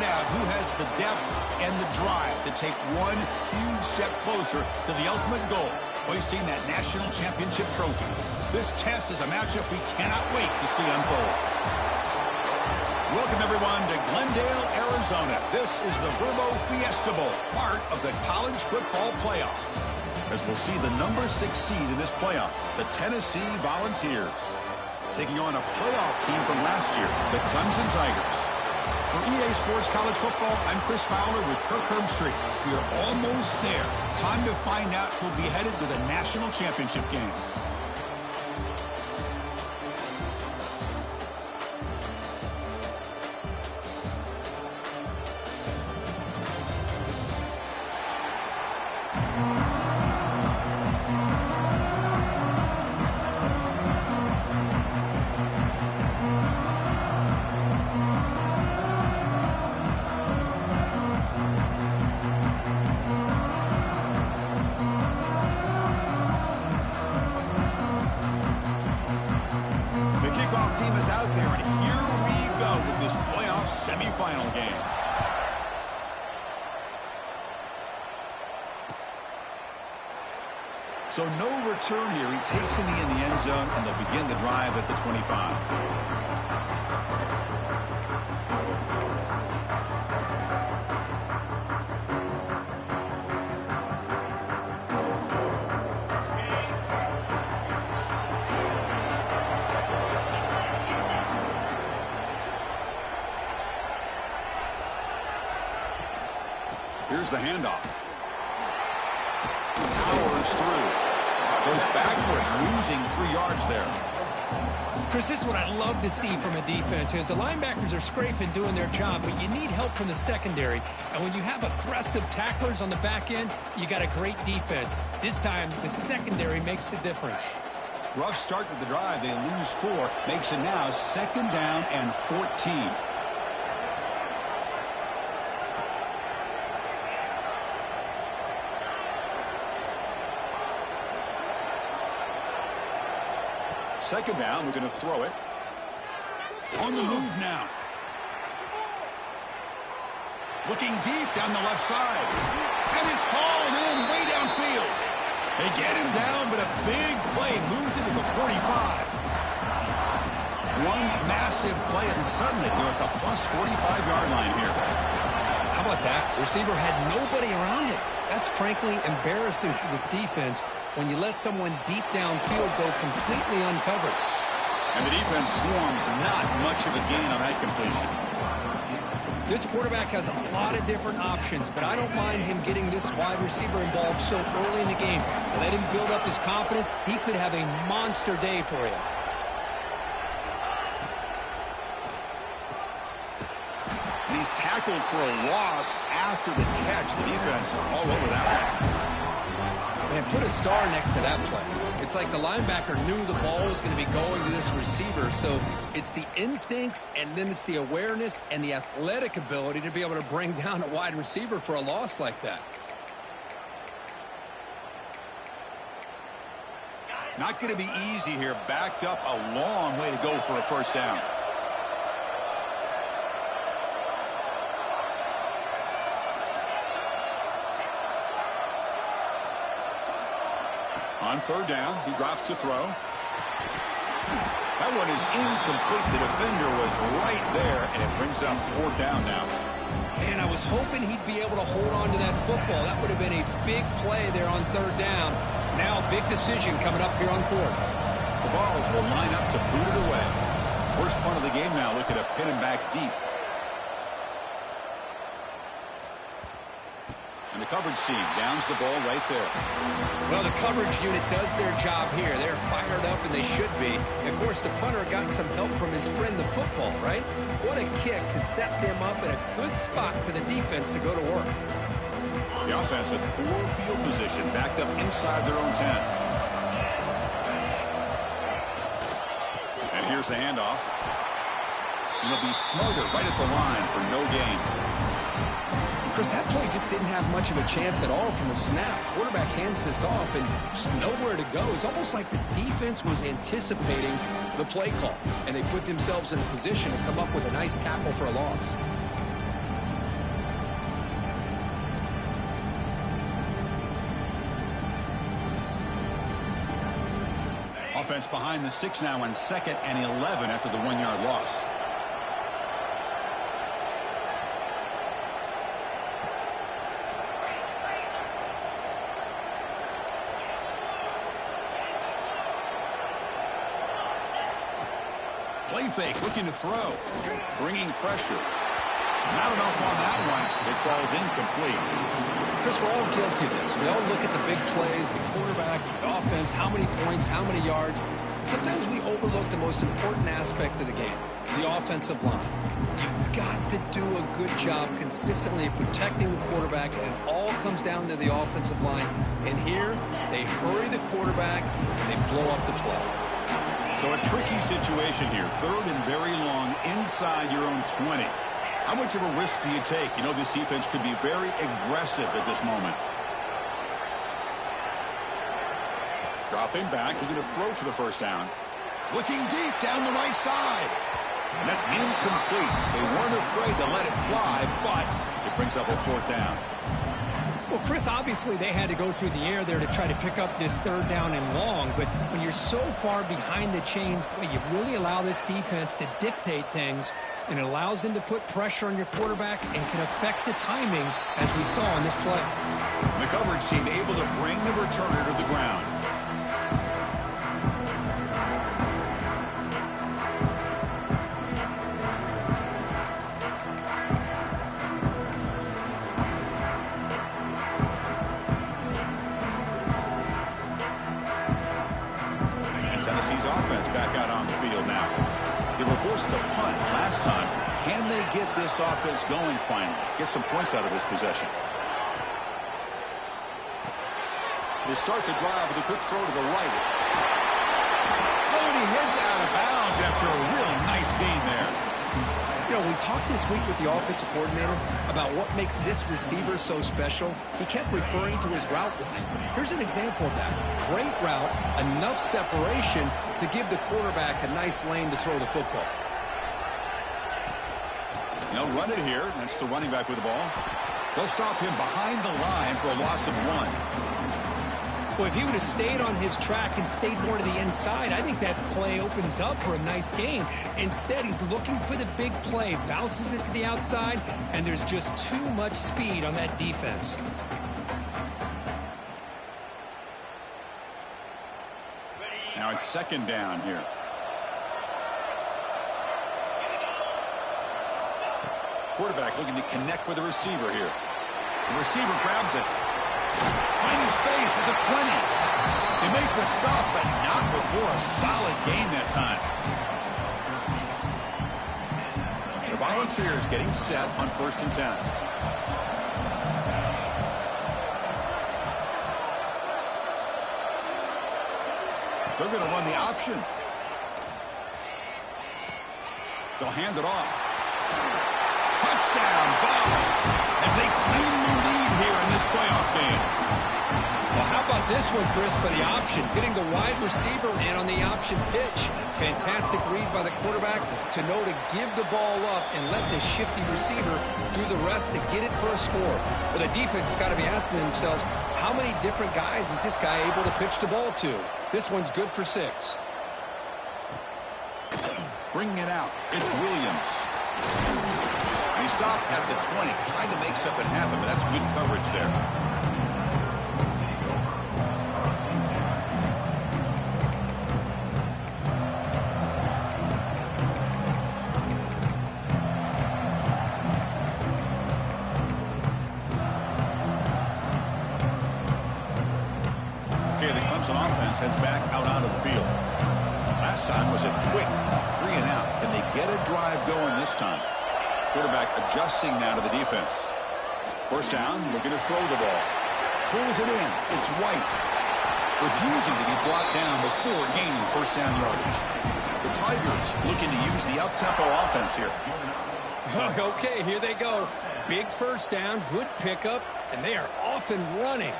out who has the depth and the drive to take one huge step closer to the ultimate goal, hoisting that national championship trophy. This test is a matchup we cannot wait to see unfold. Welcome, everyone, to Glendale, Arizona. This is the Verbo Fiesta Bowl, part of the college football playoff. As we'll see the number 6 seed in this playoff, the Tennessee Volunteers, taking on a playoff team from last year, the Clemson Tigers. For EA Sports College Football, I'm Chris Fowler with Kirk Herbstreit. We are almost there. Time to find out who'll be headed to the national championship game. Team is out there, and here we go with this playoff semifinal game. So no return here. He takes it in the end zone, and they'll begin the drive at the 25. Here's the handoff. Powers through. Goes backwards, losing 3 yards there. Chris, this is what I love to see from a defense is the linebackers are scraping, doing their job, but you need help from the secondary. And when you have aggressive tacklers on the back end, you got a great defense. This time, the secondary makes the difference. Rough start to the drive. They lose 4. Makes it now 2nd down and 14. Second down, we're going to throw it. On the move now. Looking deep down the left side. And it's hauled in way downfield. They get him down, but a big play moves into the 45. One massive play, and suddenly they're at the plus 45-yard line here. How about that? Receiver had nobody around him. That's frankly embarrassing for this defense when you let someone deep downfield go completely uncovered. And the defense swarms, not much of a gain on that completion. This quarterback has a lot of different options, but I don't mind him getting this wide receiver involved so early in the game. Let him build up his confidence. He could have a monster day for you. And he's tackled for a loss after the catch. The defense all over that one. Man, put a star next to that play. It's like the linebacker knew the ball was going to be going to this receiver. So it's the instincts, and then it's the awareness and the athletic ability to be able to bring down a wide receiver for a loss like that. Not going to be easy here. Backed up a long way to go for a first down. On 3rd down, he drops to throw. That one is incomplete. The defender was right there, and it brings up 4th down now. Man, I was hoping he'd be able to hold on to that football. That would have been a big play there on 3rd down. Now a big decision coming up here on 4th. The Vols will line up to boot it away. Worst punt of the game now. Look at a pin him back deep. And the coverage team downs the ball right there. Well, the coverage unit does their job here. They're fired up, and they should be. And of course, the punter got some help from his friend, the football, right? What a kick to set them up in a good spot for the defense to go to work. The offense with poor field position, backed up inside their own 10. And here's the handoff. And it'll be smothered right at the line for no gain. Chris, that play just didn't have much of a chance at all from the snap. Quarterback hands this off and just nowhere to go. It's almost like the defense was anticipating the play call, and they put themselves in a position to come up with a nice tackle for a loss. offense behind the 6 now on 2nd and 11 after the 1-yard loss. Play fake, looking to throw. Bringing pressure. Not enough on that one. It falls incomplete. Chris, we're all guilty of this. We all look at the big plays, the quarterbacks, the offense, how many points, how many yards. Sometimes we overlook the most important aspect of the game, the offensive line. You've got to do a good job consistently protecting the quarterback, and it all comes down to the offensive line. And here, they hurry the quarterback, and they blow up the play. So a tricky situation here. 3rd and very long inside your own 20. How much of a risk do you take? You know this defense could be very aggressive at this moment. Dropping back, looking to throw for the first down. Looking deep down the right side. And that's incomplete. They weren't afraid to let it fly, but it brings up a 4th down. Well, Chris, obviously they had to go through the air there to try to pick up this 3rd down and long, but when you're so far behind the chains, boy, you really allow this defense to dictate things, and it allows them to put pressure on your quarterback and can affect the timing, as we saw in this play. The coverage team able to bring the returner to the ground. Tennessee's offense back out on the field now. They were forced to punt last time. Can they get this offense going finally? Get some points out of this possession. They start the drive with a quick throw to the right. Oh, and he heads out of bounds after a real nice gain there. You know, we talked this week with the offensive coordinator about what makes this receiver so special. He kept referring to his route line. Here's an example of that. Great route, enough separation to give the quarterback a nice lane to throw the football. They'll run it here. That's the running back with the ball. They'll stop him behind the line for a loss of 1. Well, if he would have stayed on his track and stayed more to the inside, I think that play opens up for a nice gain. Instead, he's looking for the big play, bounces it to the outside, and there's just too much speed on that defense. Now it's 2nd down here. Quarterback looking to connect with the receiver here. The receiver grabs it. Finding space at the 20. They make the stop, but not before a solid gain that time. The Volunteers getting set on 1st and 10. They're going to run the option. They'll hand it off. Touchdown, Vols, as they claim the lead here in this playoff game. Well, how about this one, Chris, for the option? Getting the wide receiver in on the option pitch. Fantastic read by the quarterback to know to give the ball up and let the shifty receiver do the rest to get it for a score. Well, the defense has got to be asking themselves, how many different guys is this guy able to pitch the ball to? This one's good for 6. Bringing it out, it's Williams. And he stopped at the 20, trying to make something happen, but that's good coverage there. Okay, the Clemson offense heads back out onto the field. Last time was a quick 3 and out. Can they get a drive going this time? Quarterback adjusting now to the defense. First down, looking to throw the ball. Pulls it in. It's White. Refusing to be brought down before gaining first down yardage. The Tigers looking to use the up-tempo offense here. Okay, here they go. Big first down, good pickup, and they are off and running.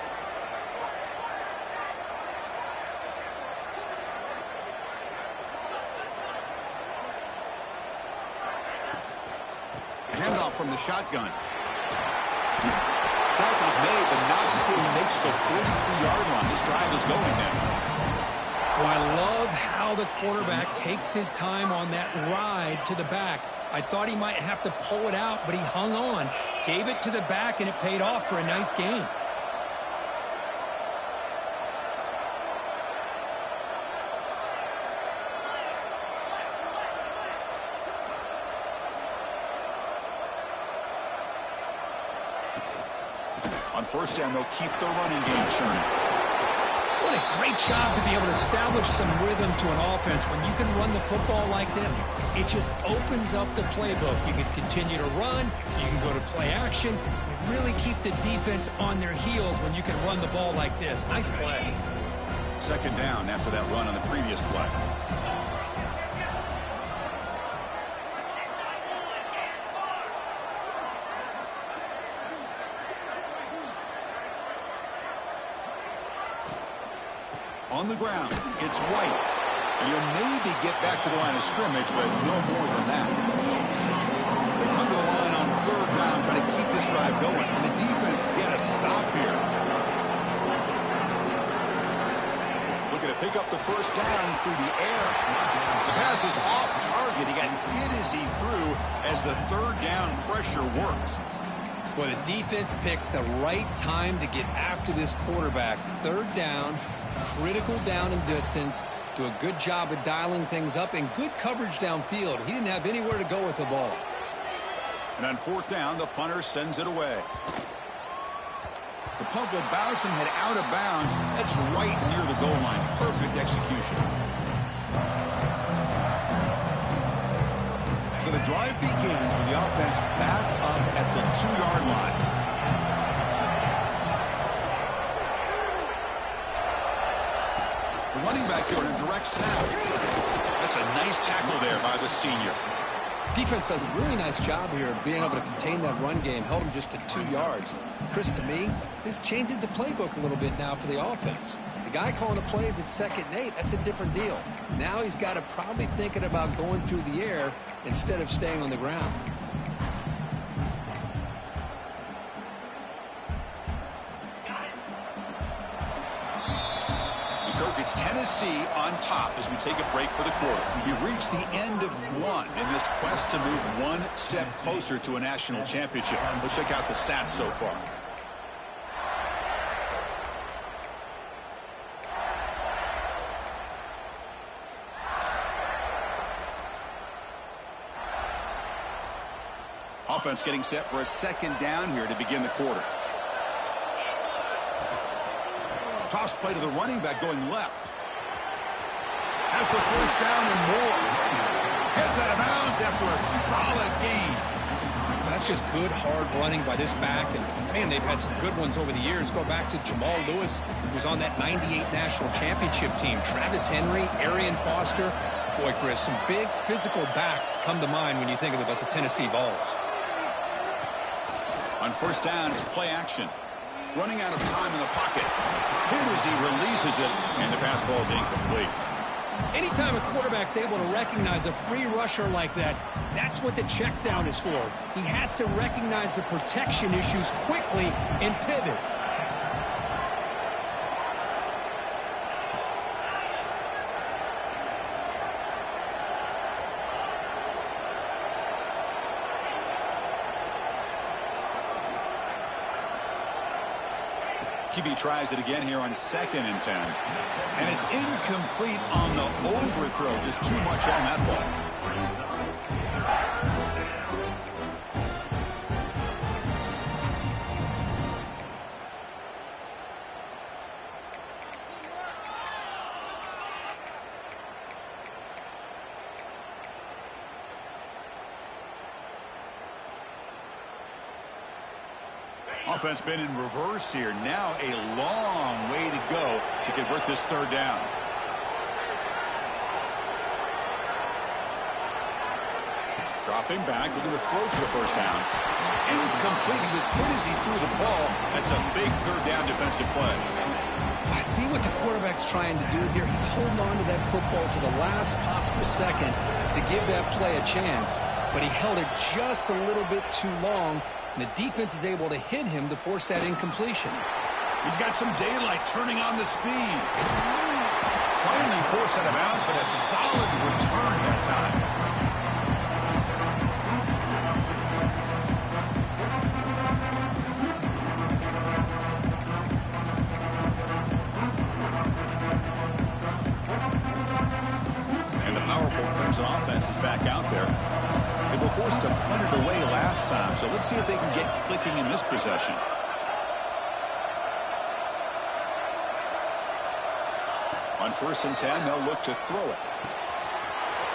Handoff from the shotgun. Tackle's made, but not before he makes the 43-yard line. This drive is going now. Oh, I love how the quarterback takes his time on that ride to the back. I thought he might have to pull it out, but he hung on, gave it to the back, and it paid off for a nice gain. On first down, they'll keep the running game churning. What a great job to be able to establish some rhythm to an offense. When you can run the football like this, it just opens up the playbook. You can continue to run. You can go to play action. You really keep the defense on their heels when you can run the ball like this. Nice play. Second down after that run on the previous play. On the ground, it's White. And he'll maybe get back to the line of scrimmage, but no more than that. They come to the line on third down, trying to keep this drive going. And the defense get a stop here. Looking to pick up the first down through the air. The pass is off target. He got hit as he threw as the third down pressure works. Well, the defense picks the right time to get after this quarterback. Third down. Critical down and distance. Do a good job of dialing things up and good coverage downfield. He didn't have anywhere to go with the ball. And on fourth down, the punter sends it away. The punt will bounce and head out of bounds. That's right near the goal line. Perfect execution. So the drive begins with the offense backed up at the 2-yard line. Running back here in a direct snap. That's a nice tackle there by the senior. Defense does a really nice job here of being able to contain that run game. Held him just to 2 yards. Chris, to me, this changes the playbook a little bit now for the offense. The guy calling the plays at 2nd and 8, that's a different deal. Now he's got to probably thinking about going through the air instead of staying on the ground. It's Tennessee on top as we take a break for the quarter. We've reached the end of one in this quest to move one step closer to a national championship. Let's check out the stats so far. Offense getting set for a second down here to begin the quarter. Toss play to the running back going left. Has the first down and more. Heads out of bounds after a solid gain. That's just good, hard running by this back. And, man, they've had some good ones over the years. Go back to Jamal Lewis, who was on that 98 national championship team. Travis Henry, Arian Foster. Boy, Chris, some big physical backs come to mind when you think about the Tennessee Vols. On first down, it's play action. Running out of time in the pocket. Hit as he releases it, and the pass ball is incomplete. Anytime a quarterback's able to recognize a free rusher like that, that's what the check down is for. He has to recognize the protection issues quickly and pivot. QB tries it again here on 2nd and 10. And it's incomplete on the overthrow. Just too much on that ball. Offense been in reverse here. Now a long way to go to convert this third down. Dropping back, looking to throw for the first down. Incomplete. He was hit as he threw the ball. That's a big third down defensive play. I see what the quarterback's trying to do here. He's holding on to that football to the last possible second to give that play a chance. But he held it just a little bit too long. And the defense is able to hit him to force that incompletion. He's got some daylight turning on the speed. Finally forced out of bounds, but a solid return that time. And the powerful Crimson offense is back out there. They were forced to punt it away last time, so let's see if they can get clicking in this possession. On 1st and 10, they'll look to throw it.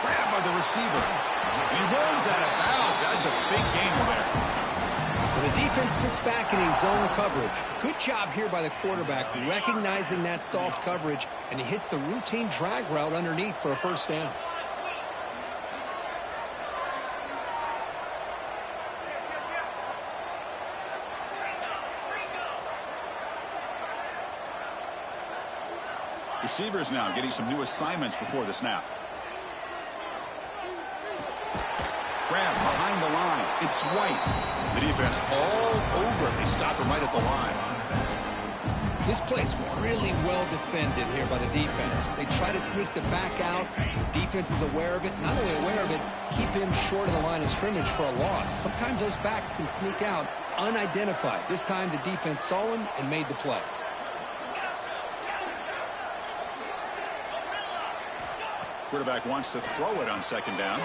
Grabbed by the receiver. And he runs out of bounds. That's a big gainer there. When the defense sits back in a zone coverage, good job here by the quarterback recognizing that soft coverage, and he hits the routine drag route underneath for a first down. Receivers now getting some new assignments before the snap. Grab behind the line. It's White. The defense all over. They stop him right at the line. This play's really well defended here by the defense. They try to sneak the back out. The defense is aware of it. Not only aware of it, keep him short of the line of scrimmage for a loss. Sometimes those backs can sneak out unidentified. This time the defense saw him and made the play. Quarterback wants to throw it on 2nd down.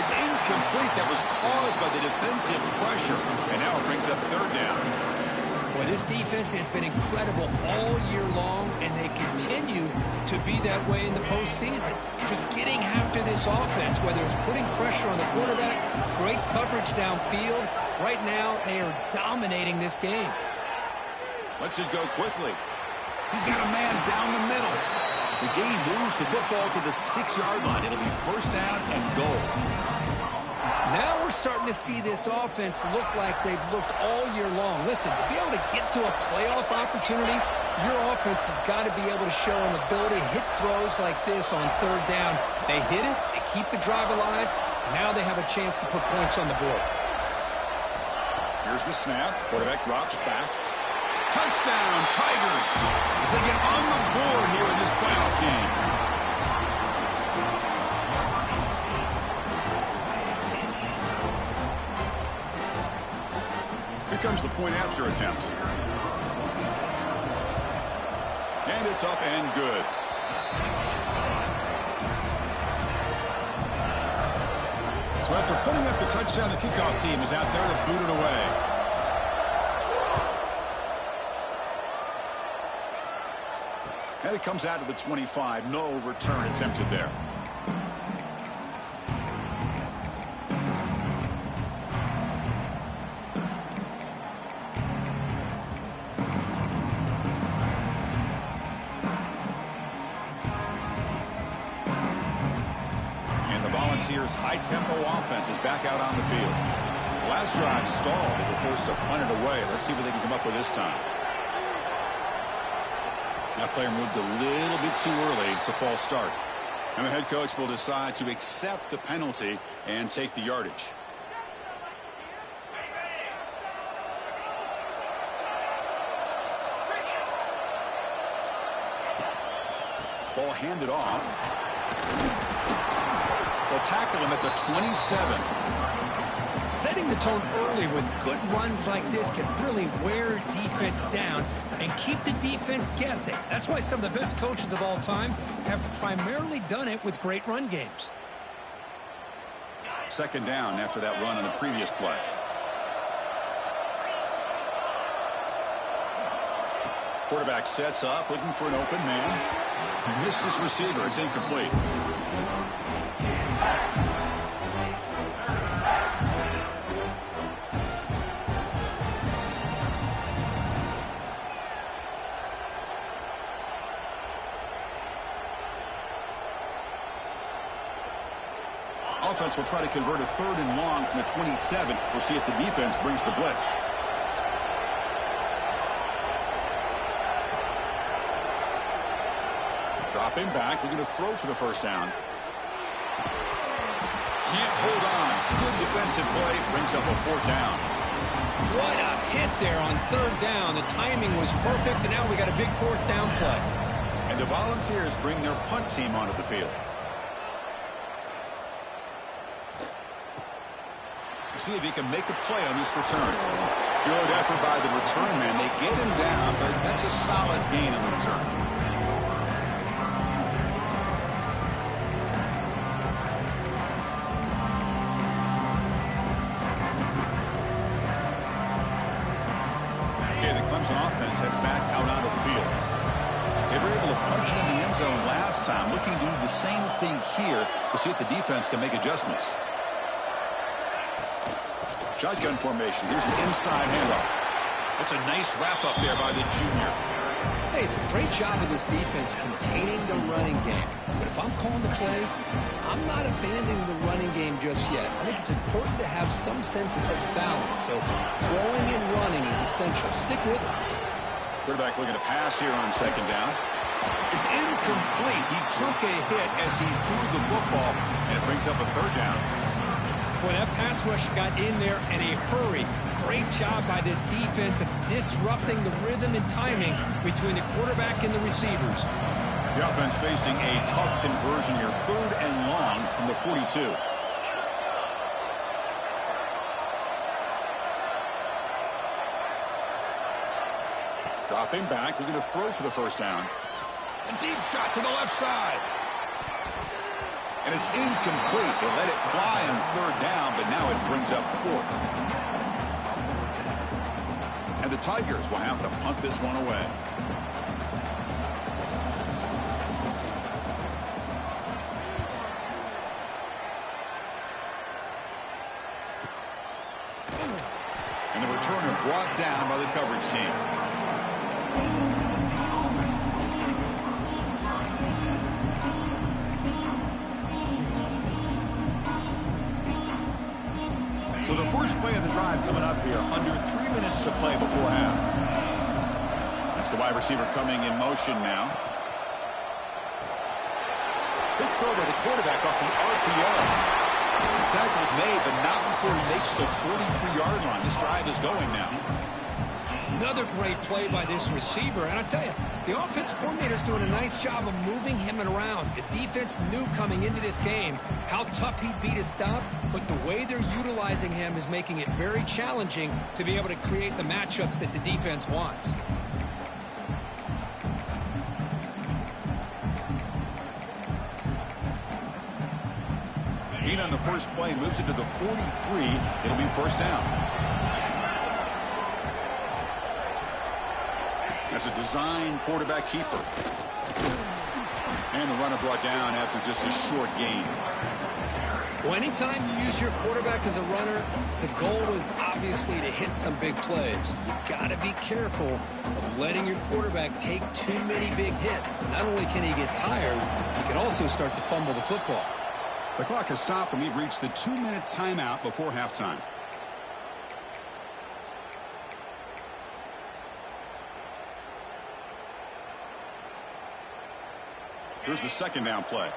It's incomplete. That was caused by the defensive pressure. And now it brings up 3rd down. Boy, this defense has been incredible all year long, and they continue to be that way in the postseason. Just getting after this offense, whether it's putting pressure on the quarterback, great coverage downfield. Right now, they are dominating this game. Lets it go quickly. He's got a man down the middle. The game moves the football to the 6-yard line. It'll be 1st down and goal. Now we're starting to see this offense look like they've looked all year long. Listen, to be able to get to a playoff opportunity, your offense has got to be able to show an ability to hit throws like this on 3rd down. They hit it, they keep the drive alive. Now they have a chance to put points on the board. Here's the snap. Quarterback drops back. Touchdown, Tigers, as they get on the board here in this playoff game. Here comes the point after attempt. And it's up and good. So after putting up the touchdown, the kickoff team is out there to boot it away. And it comes out to the 25. No return attempted there. And the Volunteers' high-tempo offense is back out on the field. The last drive stalled. They were forced to punt it away. Let's see what they can come up with this time. That player moved a little bit too early. It's a false start. And the head coach will decide to accept the penalty and take the yardage. Ball handed off. They'll tackle him at the 27. Setting the tone early with good runs like this can really wear defense down and keep the defense guessing. That's why some of the best coaches of all time have primarily done it with great run games. 2nd down after that run on the previous play. Quarterback sets up, looking for an open man. Missed his receiver. It's incomplete. Offense will try to convert a 3rd and long from the 27. We'll see if the defense brings the blitz. Dropping back, looking to throw for the 1st down. Can't hold on. Good defensive play, brings up a 4th down. What a hit there on 3rd down. The timing was perfect, and now we got a big 4th down play. And the Volunteers bring their punt team onto the field. See if he can make a play on this return. Good effort by the return man. They get him down, but that's a solid gain on the return. Offense heads back out onto the field. They were able to punch it in the end zone last time, looking to do the same thing here to see if the defense can make adjustments. Shotgun formation. Here's an inside handoff. That's a nice wrap up there by the junior. Hey, it's a great job of this defense containing the running game. But if I'm calling the plays, I'm not abandoning the running game just yet. I think it's important to have some sense of balance. So throwing and running is essential. Stick with it. Quarterback looking to pass here on second down. It's incomplete. He took a hit as he threw the football, and it brings up a third down. Boy, that pass rush got in there in a hurry. Great job by this defense of disrupting the rhythm and timing between the quarterback and the receivers. The offense facing a tough conversion here. 3rd and long from the 42. Dropping back, looking to throw for the first down. A deep shot to the left side. And it's incomplete. They let it fly on 3rd down, but now it brings up 4th. And the Tigers will have to punt this one away. And the returner brought down by the coverage team. So the first play of the drive coming up here, under 3 minutes to play before half. That's the wide receiver coming in motion now. Big throw by the quarterback off the RPO. The tackle's made, but not before he makes the 43-yard line. This drive is going now. Another great play by this receiver. And I tell you, the offensive coordinator's doing a nice job of moving him around. The defense knew coming into this game how tough he'd be to stop, but the way they're utilizing him is making it very challenging to be able to create the matchups that the defense wants. Gain on the first play, moves it to the 43. It'll be first down. That's a design quarterback keeper. And the runner brought down after just a short gain. Well, anytime you use your quarterback as a runner, the goal is obviously to hit some big plays. You got to be careful of letting your quarterback take too many big hits. Not only can he get tired, he can also start to fumble the football. The clock has stopped, and we've reached the 2-minute timeout before halftime. Here's the second down play.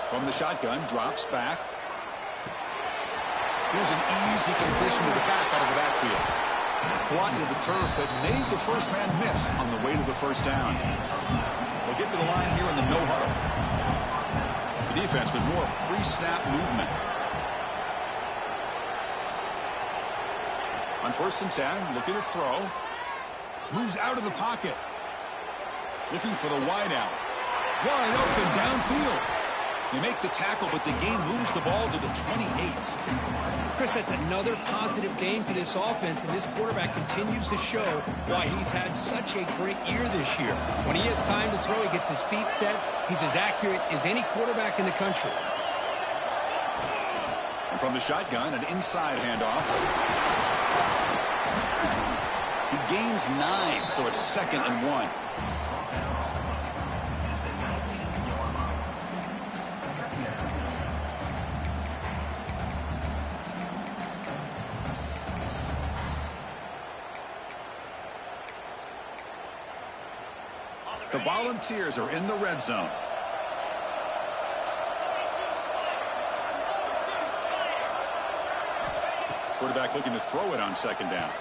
From the shotgun, drops back. Here's an easy condition to the back out of the backfield. Brought to the turf, but made the first man miss on the way to the first down. They'll get to the line here in the no huddle. The defense with more pre-snap movement. On 1st and 10, looking to throw. Moves out of the pocket. Looking for the wide out. Wide open downfield. They make the tackle, but the game moves the ball to the 28. Chris, that's another positive game for this offense, and this quarterback continues to show why he's had such a great year this year. When he has time to throw, he gets his feet set. He's as accurate as any quarterback in the country. And from the shotgun, an inside handoff. He gains 9, so it's 2nd and 1. The Volunteers are in the red zone. Quarterback looking to throw it on second down.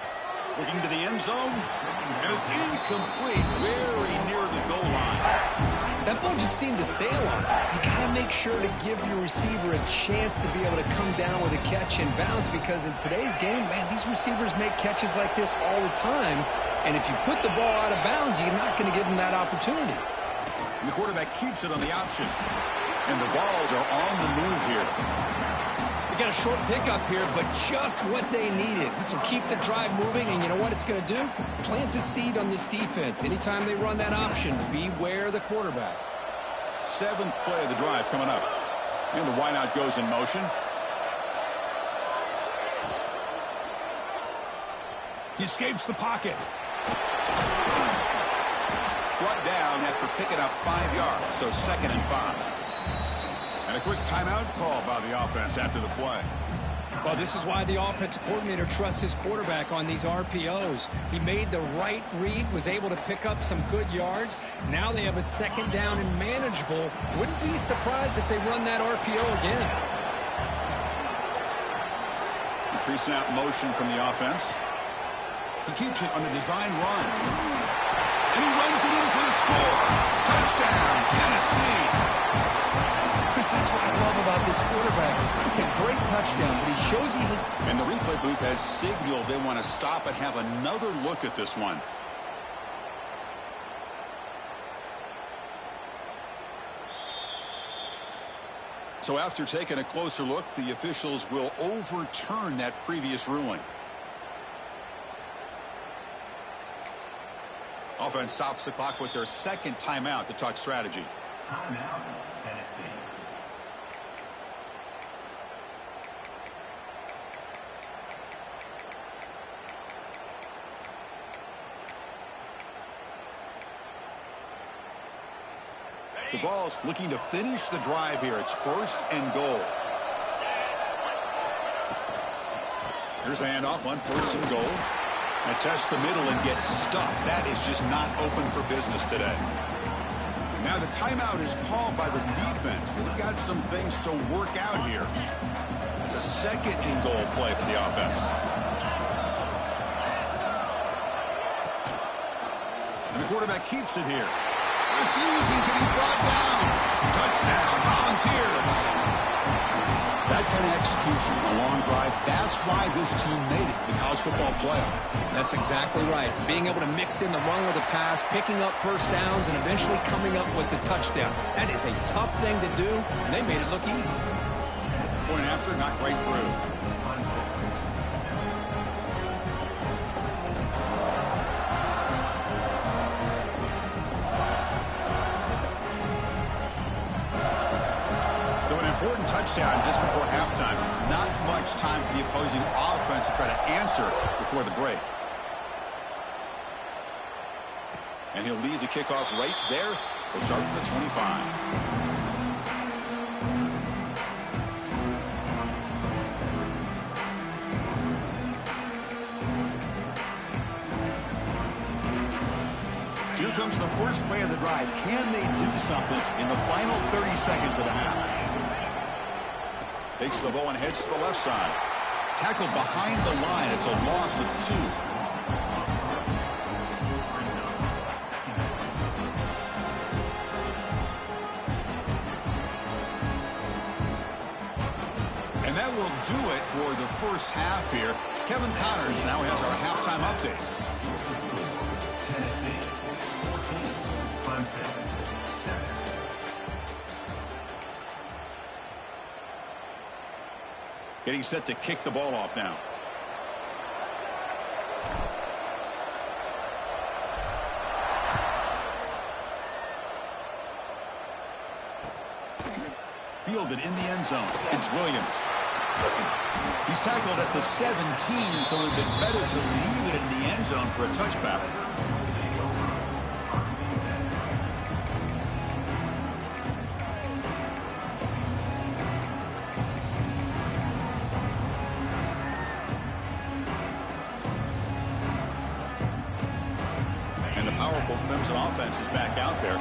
Looking to the end zone, and it's incomplete, very near the goal line. That ball just seemed to sail on. You got to make sure to give your receiver a chance to be able to come down with a catch and bounce, because in today's game, man, these receivers make catches like this all the time, and if you put the ball out of bounds, you're not going to give them that opportunity. And the quarterback keeps it on the option, and the Vols are on the move here. We got a short pickup here, but just what they needed. This will keep the drive moving, and you know what it's going to do? Plant a seed on this defense. Anytime they run that option, beware the quarterback. 7th play of the drive coming up. And the wideout goes in motion. He escapes the pocket. Brought down after picking up 5 yards, so 2nd and 5. And a quick timeout call by the offense after the play. Well, this is why the offensive coordinator trusts his quarterback on these RPOs. He made the right read, was able to pick up some good yards. Now they have a 2nd down and manageable. Wouldn't be surprised if they run that RPO again. Increasing out motion from the offense. He keeps it on a design run. And he runs it in for the score. Touchdown, Tennessee. Chris, that's what I love about this quarterback. It's a great touchdown, but he shows he has... And the replay booth has signaled they want to stop and have another look at this one. So after taking a closer look, the officials will overturn that previous ruling. Offense stops the clock with their 2nd timeout to talk strategy. Timeout, Tennessee. The Vols looking to finish the drive here. It's 1st and goal. Here's the handoff on 1st and goal. And test the middle and get stuffed. That is just not open for business today. Now the timeout is called by the defense. They've got some things to work out here. It's a 2nd and goal play for the offense. And the quarterback keeps it here. Refusing to be brought down. Touchdown, Volunteers. That kind of execution, a long drive, that's why this team made it to the college football playoff. That's exactly right. Being able to mix in the run with the pass, picking up 1st downs, and eventually coming up with the touchdown. That is a tough thing to do, and they made it look easy. Point after, not great through. So an important touchdown just before halftime. Not much time for the opposing offense to try to answer before the break. And he'll lead the kickoff right there. He'll start from the 25. Here comes the first play of the drive. Can they do something in the final 30 seconds of the half? Takes the ball and heads to the left side. Tackled behind the line. It's a loss of 2. And that will do it for the first half here. Kevin Connors now has our halftime update. Tennessee, 14, Clemson, 7. Getting set to kick the ball off now. Fielded in the end zone. It's Williams. He's tackled at the 17, so it would have been better to leave it in the end zone for a touchback. And the powerful Clemson offense is back out there,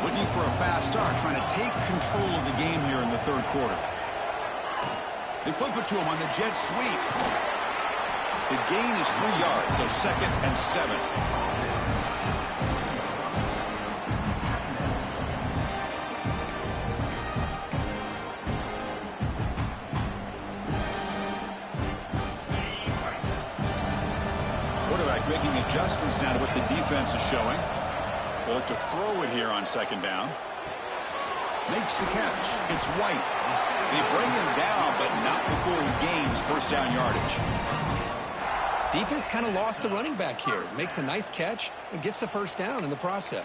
looking for a fast start, trying to take control of the game here in the third quarter. They flip it to him on the jet sweep. The gain is 3 yards, so 2nd and 7. Quarterback making adjustments now to what the defense is showing. They'll look to throw it here on 2nd down. Makes the catch. It's White. They bring him down, but not before he gains first down yardage. Defense kind of lost a running back here. Makes a nice catch and gets the first down in the process.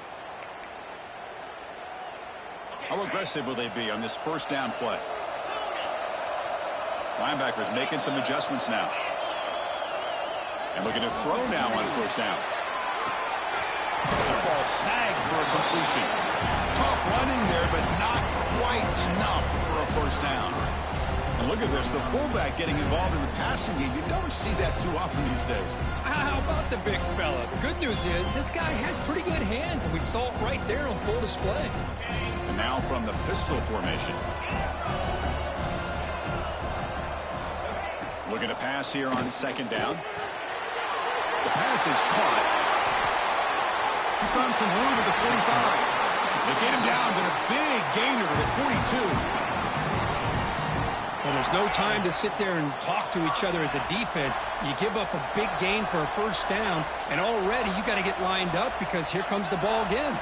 How aggressive will they be on this first down play? Linebackers making some adjustments now. And looking to throw now on first down. The ball snagged for a completion. Tough running there, but not quite enough for a first down. And look at this, the fullback getting involved in the passing game. You don't see that too often these days. How about the big fella? The good news is this guy has pretty good hands, and we saw it right there on full display. And now from the pistol formation. Looking to pass here on 2nd down. The pass is caught. He's found some room at the 45. They get him down, but a big gainer to the 42. Well, there's no time to sit there and talk to each other as a defense. You give up a big gain for a first down, and already you got to get lined up because here comes the ball again.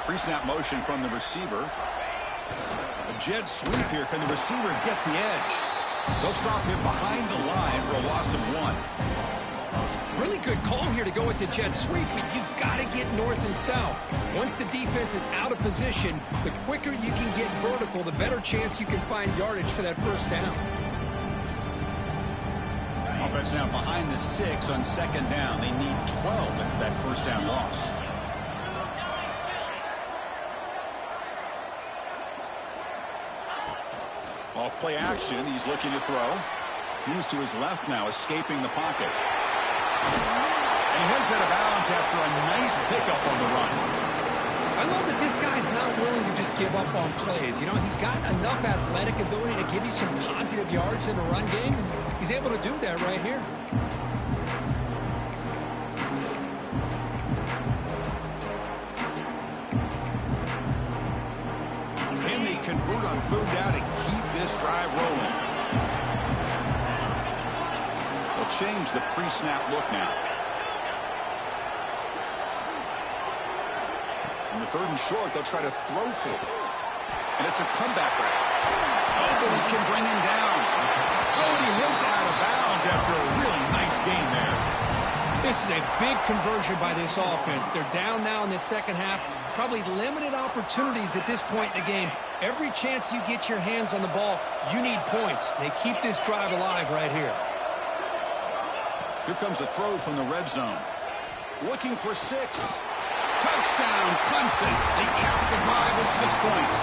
Pre-snap motion from the receiver. A jet sweep here. Can the receiver get the edge? They'll stop him behind the line for a loss of 1. Really good call here to go with the jet sweep, but you've got to get north and south. Once the defense is out of position, the quicker you can get vertical, the better chance you can find yardage for that first down. Offense now behind the 6 on 2nd down. They need 12 after that first down loss. Off play action, he's looking to throw. Moves to his left now, escaping the pocket. And he heads out of bounds after a nice pickup on the run. I love that this guy's not willing to just give up on plays. You know, he's got enough athletic ability to give you some positive yards in the run game, and he's able to do that right here. Can they convert on 3rd down and keep this drive rolling? They'll change the pre-snap look now. In the 3rd and short, they'll try to throw for it. And it's a comeback route. Nobody can bring him down. Oh, and he hits out of bounds after a really nice gain there. This is a big conversion by this offense. They're down now in the second half. Probably limited opportunities at this point in the game. Every chance you get your hands on the ball, you need points. They keep this drive alive right here. Here comes a throw from the red zone. Looking for 6. Touchdown, Clemson. They cap the drive with 6 points.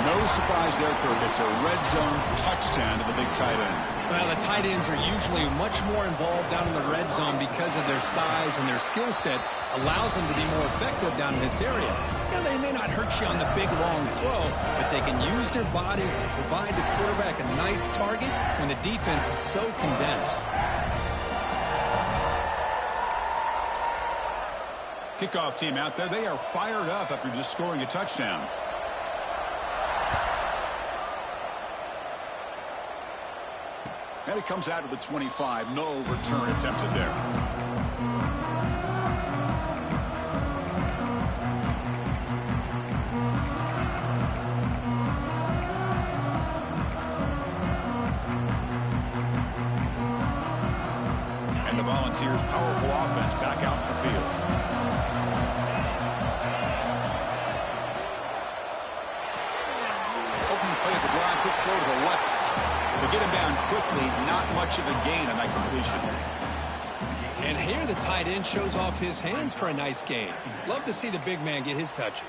No surprise there, Kirk. It's a red zone touchdown to the big tight end. Well, the tight ends are usually much more involved down in the red zone because of their size and their skill set allows them to be more effective down in this area. You know, they may not hurt you on the big, long throw, but they can use their bodies and provide the quarterback a nice target when the defense is so condensed. Kickoff team out there, they are fired up after just scoring a touchdown. And it comes out to the 25. No return attempted there. And the Volunteers' powerful offense back out in the field. Opening play at the drive, quick throw to the left. To get him down quickly, not much of a gain on that completion. And here the tight end shows off his hands for a nice gain. Love to see the big man get his touches.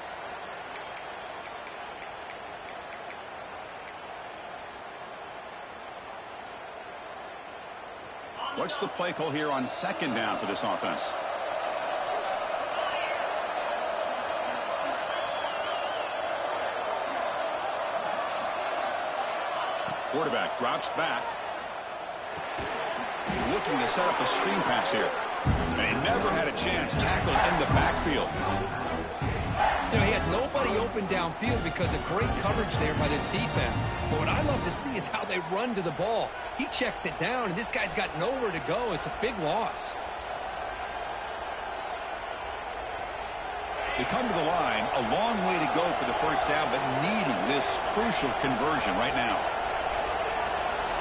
What's the play call here on 2nd down for this offense? quarterback drops back. Looking to set up a screen pass here. They never had a chance. Tackled in the backfield. You know, he had nobody open downfield because of great coverage there by this defense. But what I love to see is how they run to the ball. He checks it down, and this guy's got nowhere to go. It's a big loss. They come to the line, a long way to go for the first down, but needing this crucial conversion right now.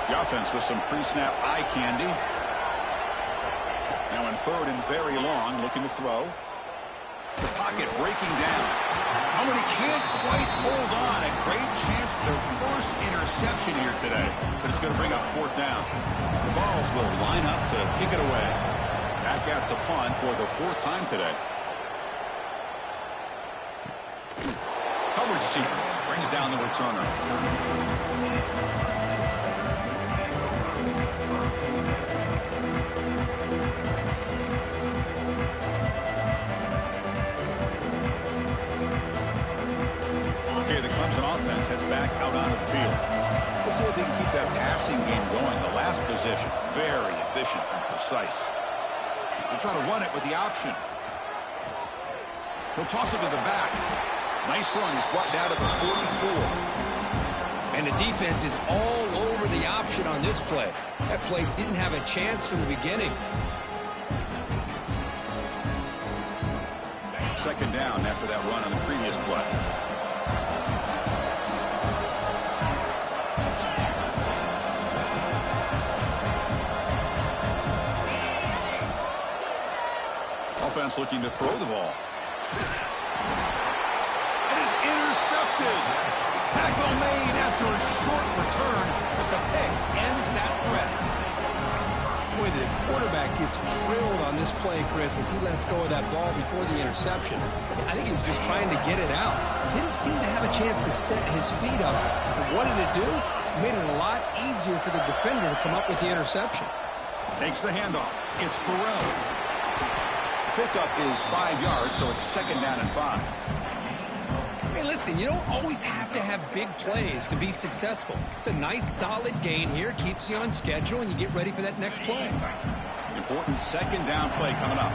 The offense with some pre-snap eye candy. Now in third and very long, looking to throw. The pocket breaking down. Many can't quite hold on. A great chance for their first interception here today, but it's going to bring up fourth down. The Vols will line up to kick it away. Back out to punt for the fourth time today. Coverage team brings down the returner. Okay, the Clemson offense heads back out onto the field. Let's see if they can keep that passing game going. The last possession, very efficient and precise. They'll try to run it with the option. He'll toss it to the back. Nice run. He's brought down to the 44. And the defense is all over the option on this play. That play didn't have a chance from the beginning. Second down after that run on the previous play. Offense looking to throw the ball. It is intercepted. Tackle made after a short return, but the pick ends that threat. Boy, the quarterback gets drilled on this play, Chris, as he lets go of that ball before the interception. I think he was just trying to get it out. Didn't seem to have a chance to set his feet up. But what did it do? It made it a lot easier for the defender to come up with the interception. Takes the handoff. It's Burrell. Pickup is 5 yards, so it's second down and 5. Hey, listen, you don't always have to have big plays to be successful. It's a nice, solid gain here. Keeps you on schedule, and you get ready for that next play. Important second down play coming up.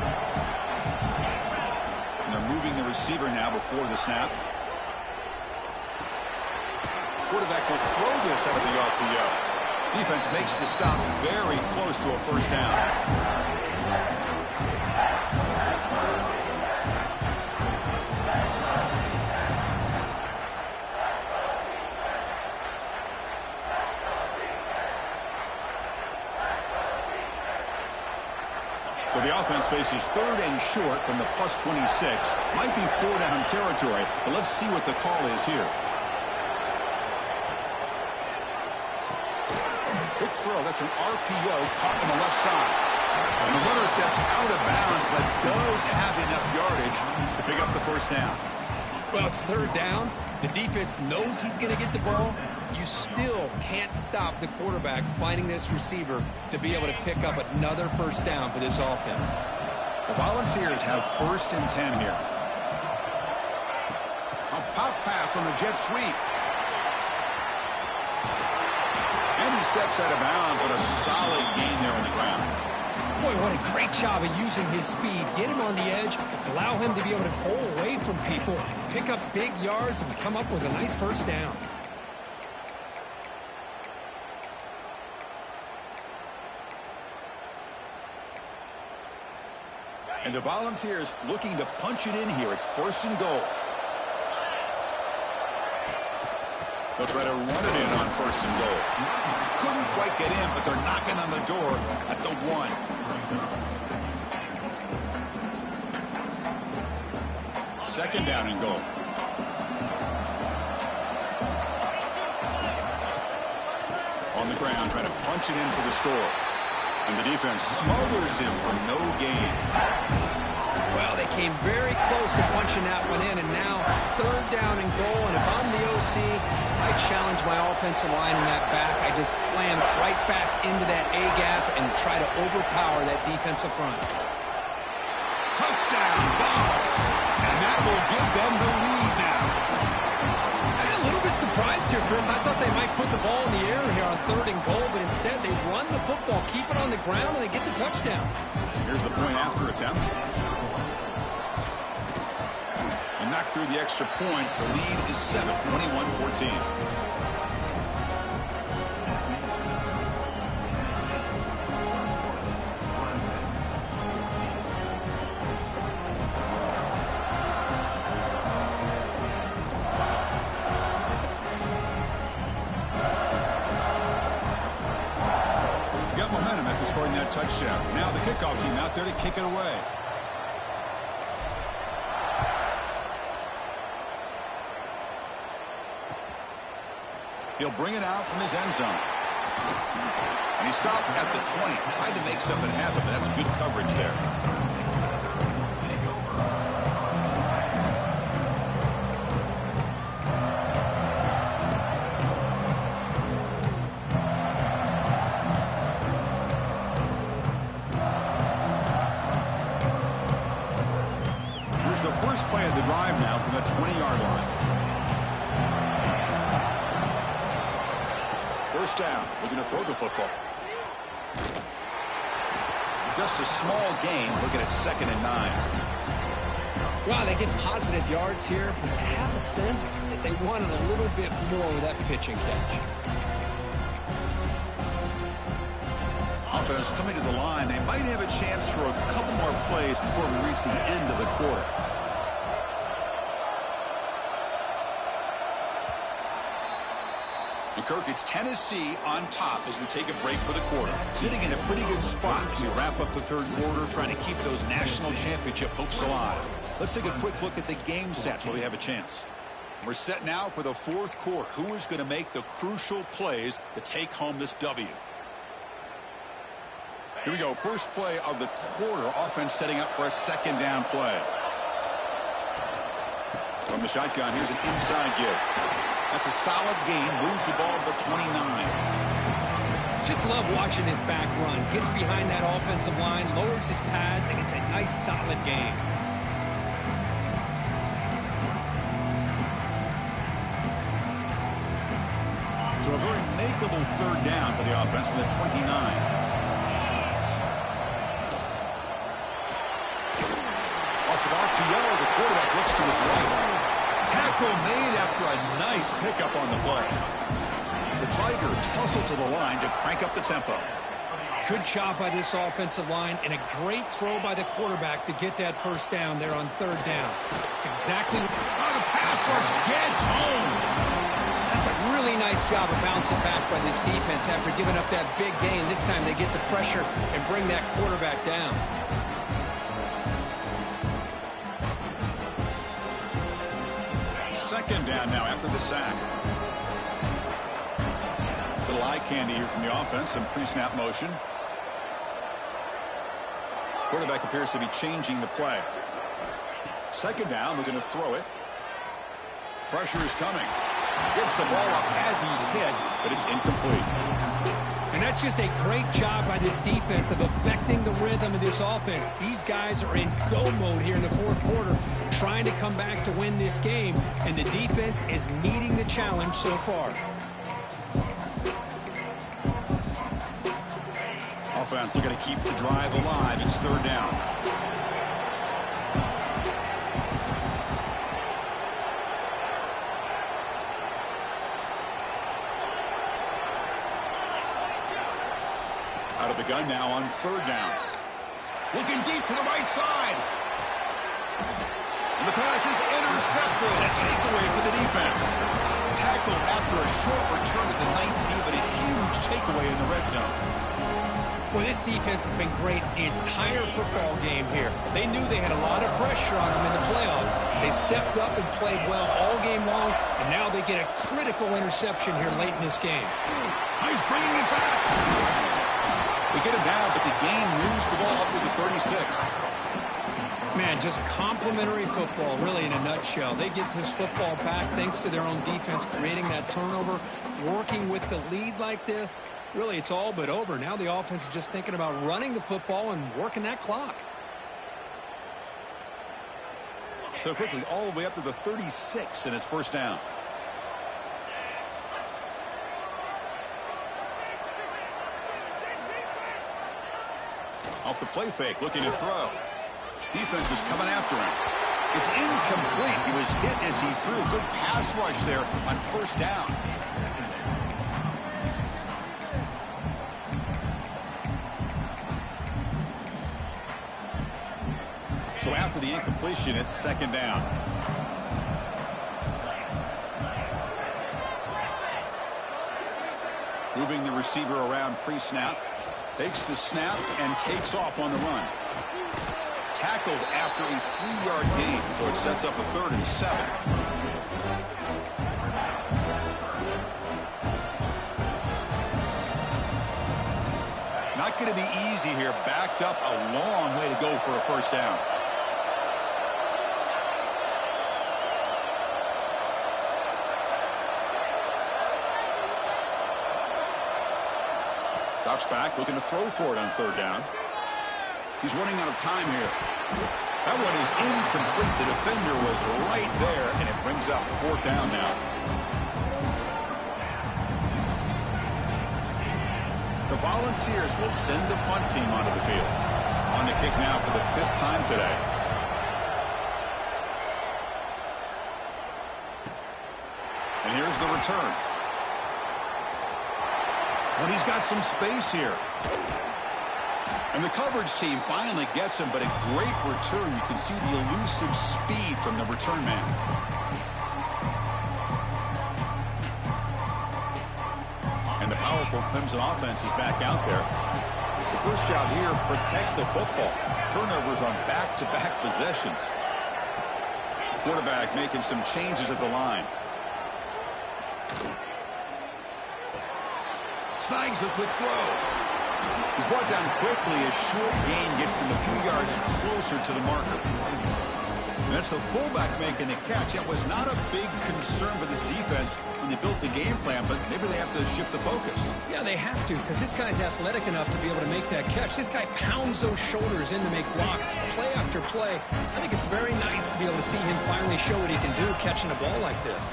And they're moving the receiver now before the snap. Quarterback will throw this out of the RPO. Defense makes the stop very close to a first down. So the offense faces third and short from the plus 26. Might be 4 down territory, but let's see what the call is here. Quick throw. That's an RPO caught on the left side. And the runner steps out of bounds, but does have enough yardage to pick up the first down. Well, it's third down. The defense knows he's going to get the ball. You still can't stop the quarterback finding this receiver to be able to pick up another first down for this offense. The Volunteers have first and 10 here. A pop pass on the jet sweep. And he steps out of bounds, but a solid gain there on the ground. Boy, what a great job of using his speed. Get him on the edge, allow him to be able to pull away from people, pick up big yards, and come up with a nice first down. And the Volunteers looking to punch it in here. It's first and goal. They'll try to run it in on first and goal. Couldn't quite get in, but they're knocking on the door at the 1. Second down and goal. On the ground, trying to punch it in for the score. And the defense smothers him for no gain. Well, they came very close to punching that one in, and now third down and goal. And if I'm the OC, I challenge my offensive line in that back. I just slam it right back into that A-gap and try to overpower that defensive front. Touchdown, Vols. And that will give them the lead now. I'm a little bit surprised here, Chris. I thought they might put the ball in the air here on 3rd and goal, but instead they run the football, keep it on the ground, and they get the touchdown. Here's the point after attempt. And knocked through the extra point. The lead is 7, 21-14. Scoring that touchdown. Now the kickoff team out there to kick it away. He'll bring it out from his end zone. And he stopped at the 20. Tried to make something happen, but that's good coverage there. First play of the drive now from the 20-yard line. First down. Looking to throw the football. Just a small gain. Looking at 2nd and 9. Wow, they get positive yards here, but I have a sense that they wanted a little bit more with that pitch and catch. Offense coming to the line. They might have a chance for a couple more plays before we reach the end of the quarter. And Kirk, it's Tennessee on top as we take a break for the quarter. Sitting in a pretty good spot as we wrap up the 3rd quarter, trying to keep those national championship hopes alive. Let's take a quick look at the game stats while we have a chance. We're set now for the 4th quarter. Who is going to make the crucial plays to take home this W? Here we go. First play of the quarter. Offense setting up for a 2nd down play. From the shotgun, here's an inside give. That's a solid gain. Moves the ball to the 29. Just love watching his back run. Gets behind that offensive line, lowers his pads, and it's a nice, solid gain. So a very makeable 3rd down for the offense with a 29. Off an RPO, the quarterback looks to his right. Tackle made after a nice pickup on the play. The Tigers hustle to the line to crank up the tempo. Good job by this offensive line and a great throw by the quarterback to get that first down there on 3rd down. It's exactly how the pass rush gets home. That's a really nice job of bouncing back by this defense after giving up that big gain. This time they get the pressure and bring that quarterback down. Second down now after the sack. Little eye candy here from the offense. Some pre-snap motion. Quarterback appears to be changing the play. Second down, we're going to throw it. Pressure is coming. Gets the ball up as he's hit, but it's incomplete. And that's just a great job by this defense of affecting the rhythm of this offense. These guys are in go mode here in the 4th quarter, trying to come back to win this game, and the defense is meeting the challenge so far. Offense looking to keep the drive alive. It's 3rd down. Out of the gun now on 3rd down. Looking deep to the right side. And the pass is intercepted. A takeaway for the defense. Tackled after a short return to the 19, but a huge takeaway in the red zone. Well, this defense has been great the entire football game here. They knew they had a lot of pressure on them in the playoff. They stepped up and played well all game long, and now they get a critical interception here late in this game. He's bringing it back. They get him down, but the gain moves the ball up to the 36. Man, just complimentary football, really, in a nutshell. They get this football back thanks to their own defense, creating that turnover, working with the lead like this. Really, it's all but over. Now the offense is just thinking about running the football and working that clock. So quickly, all the way up to the 36, and it's 1st down. Off the play fake, looking to throw. Defense is coming after him. It's incomplete. He was hit as he threw. Good pass rush there on first down. So after the incompletion, it's second down. Moving the receiver around pre-snap. Takes the snap and takes off on the run. Tackled after a 3-yard gain, so it sets up a 3rd and 7. Not going to be easy here. Backed up a long way to go for a first down. Drops back, looking to throw for it on 3rd down. He's running out of time here. That one is incomplete. The defender was right there, and it brings up 4th down now. The Volunteers will send the punt team onto the field. On the kick now for the 5th time today. And here's the return. When he's got some space here. And the coverage team finally gets him, but a great return. You can see the elusive speed from the return man. And the powerful Clemson offense is back out there. The first job here, protect the football. Turnovers on back-to-back possessions. Quarterback making some changes at the line. Snags the quick throw. He's brought down quickly. A short gain gets them a few yards closer to the marker. And that's the fullback making the catch. That was not a big concern for this defense when they built the game plan, but maybe they have to shift the focus. Yeah, they have to, because this guy's athletic enough to be able to make that catch. This guy pounds those shoulders in to make blocks, play after play. I think it's very nice to be able to see him finally show what he can do catching a ball like this.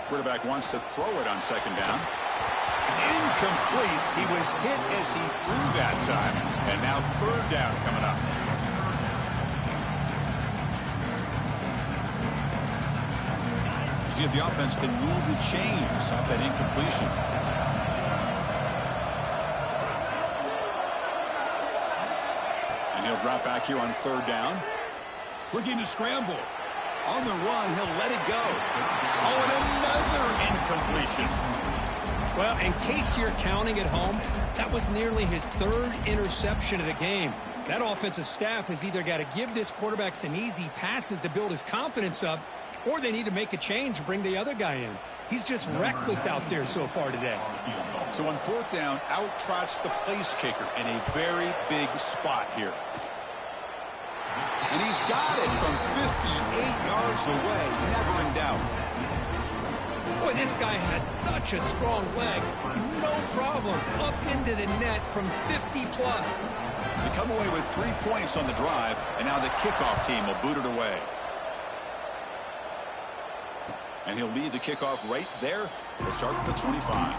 Quarterback wants to throw it on 2nd down. It's incomplete. He was hit as he threw that time. And now 3rd down coming up. See if the offense can move the chains off that incompletion. And he'll drop back here on 3rd down. Looking to scramble. On the run, he'll let it go. Oh, and another incompletion. Well, in case you're counting at home, that was nearly his 3rd interception of the game. That offensive staff has either got to give this quarterback some easy passes to build his confidence up, or they need to make a change and bring the other guy in. He's just reckless out there so far today. So on 4th down, out trots the place kicker in a very big spot here. And he's got it from 58 yards away, never in doubt. Boy, this guy has such a strong leg. No problem. Up into the net from 50 plus. They come away with 3 points on the drive, and now the kickoff team will boot it away. And he'll lead the kickoff right there. He'll start at the 25.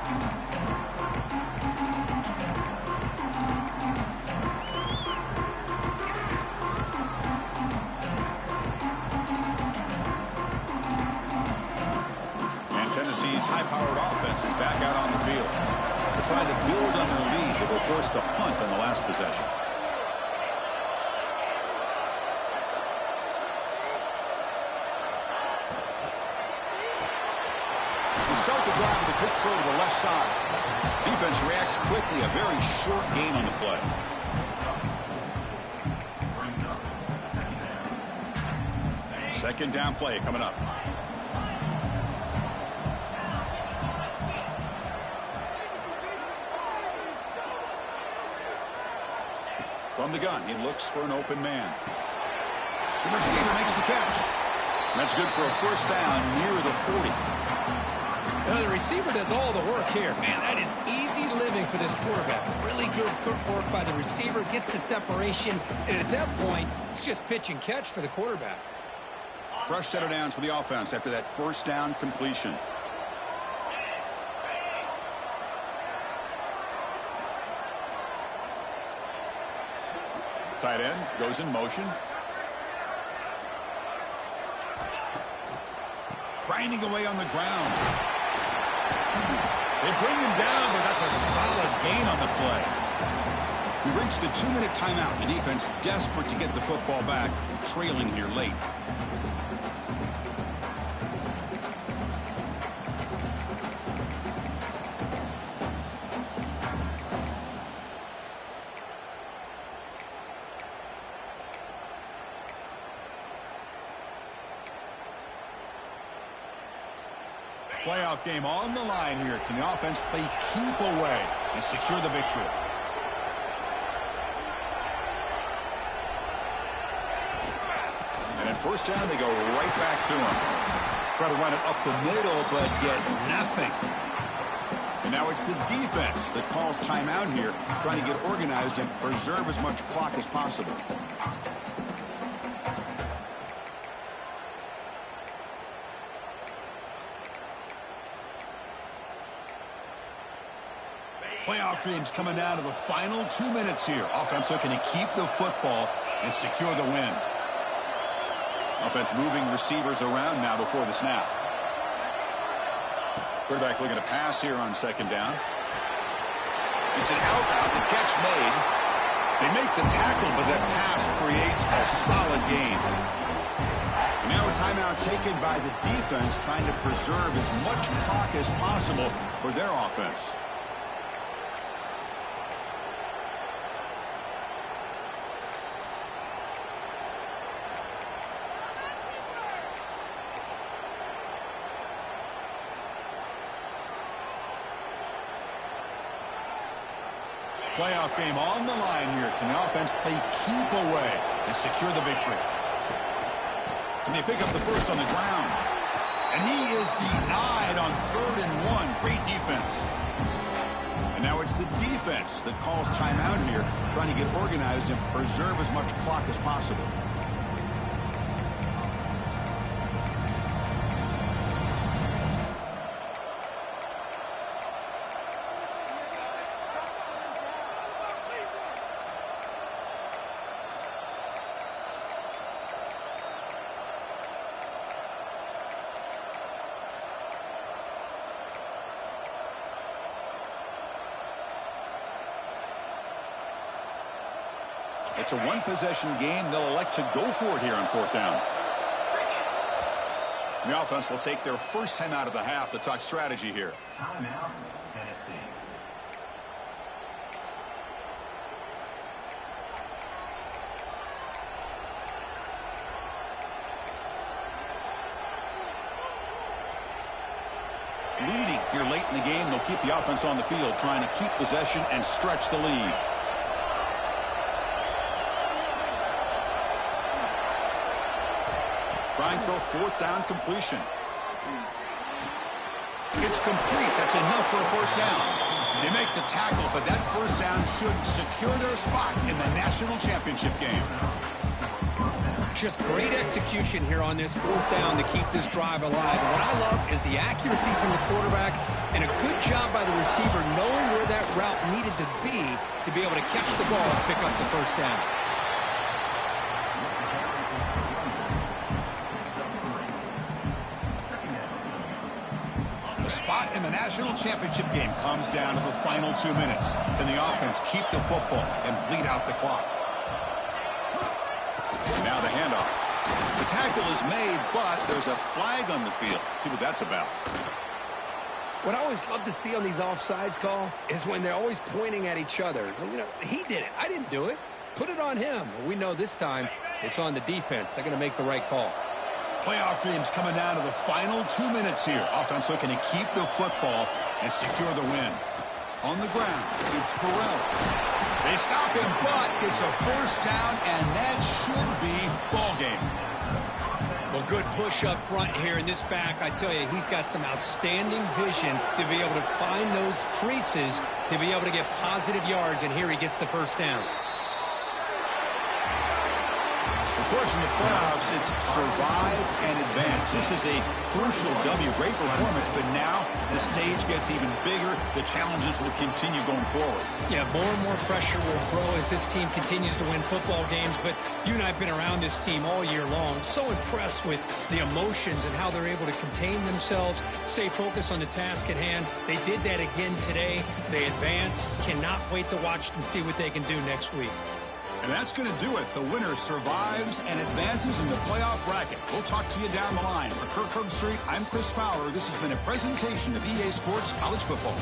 Tennessee's high-powered offense is back out on the field. They're trying to build on their lead. They were forced to punt on the last possession. They start the drive with a quick throw to the left side. Defense reacts quickly. A very short gain on the play. Second down play coming up. From the gun, he looks for an open man. The receiver makes the catch. That's good for a first down near the 40. Now, the receiver does all the work here. Man, that is easy living for this quarterback. Really good footwork by the receiver, gets the separation, and at that point, it's just pitch and catch for the quarterback. Fresh set of downs for the offense after that first down completion. Tight end goes in motion. Grinding away on the ground. They bring him down, but that's a solid gain on the play. We reached the 2-minute timeout. The defense desperate to get the football back, trailing here late. Playoff game on the line here. Can the offense play keep away and secure the victory? And at first down, they go right back to him. Try to run it up the middle, but get nothing. And now it's the defense that calls timeout here, trying to get organized and preserve as much clock as possible. Playoff dreams coming down to the final 2 minutes here. Offense looking to keep the football and secure the win. Offense moving receivers around now before the snap. Quarterback looking to pass here on second down. It's an out route, the catch made. They make the tackle, but that pass creates a solid gain. And now a timeout taken by the defense, trying to preserve as much clock as possible for their offense. Playoff game on the line here. Can the offense play keep away and secure the victory? Can they pick up the first on the ground? And he is denied on 3rd and 1. Great defense. And now it's the defense that calls timeout here, trying to get organized and preserve as much clock as possible. It's a one-possession game. They'll elect to go for it here on 4th down. The offense will take their first time out of the half to talk strategy here. Timeout, Tennessee. Leading here late in the game, they'll keep the offense on the field, trying to keep possession and stretch the lead. Trying for a 4th down completion. It's complete. That's enough for a first down. They make the tackle, but that first down should secure their spot in the national championship game. Just great execution here on this 4th down to keep this drive alive. And what I love is the accuracy from the quarterback and a good job by the receiver knowing where that route needed to be able to catch the ball and pick up the first down. The spot in the national championship game comes down to the final 2 minutes. Can the offense keep the football and bleed out the clock? And now the handoff. The tackle is made, but there's a flag on the field. See what that's about. What I always love to see on these offsides call is when they're always pointing at each other. You know, he did it. I didn't do it. Put it on him. We know this time it's on the defense. They're going to make the right call. Playoff dreams coming down to the final 2 minutes here. Offense looking to keep the football and secure the win. On the ground, it's Burrell. They stop him, but it's a first down, and that should be ball game. Well, good push up front here in this back. I tell you, he's got some outstanding vision to be able to find those creases, to be able to get positive yards, and here he gets the first down. The course, in the playoffs, it's survive and advance. This is a crucial W. Great performance, but now the stage gets even bigger. The challenges will continue going forward. Yeah, more and more pressure will grow as this team continues to win football games, but you and I have been around this team all year long. So impressed with the emotions and how they're able to contain themselves, stay focused on the task at hand. They did that again today. They advance. Cannot wait to watch and see what they can do next week. And that's going to do it. The winner survives and advances in the playoff bracket. We'll talk to you down the line. For Kirk Herbstreit, I'm Chris Fowler. This has been a presentation of EA Sports College Football.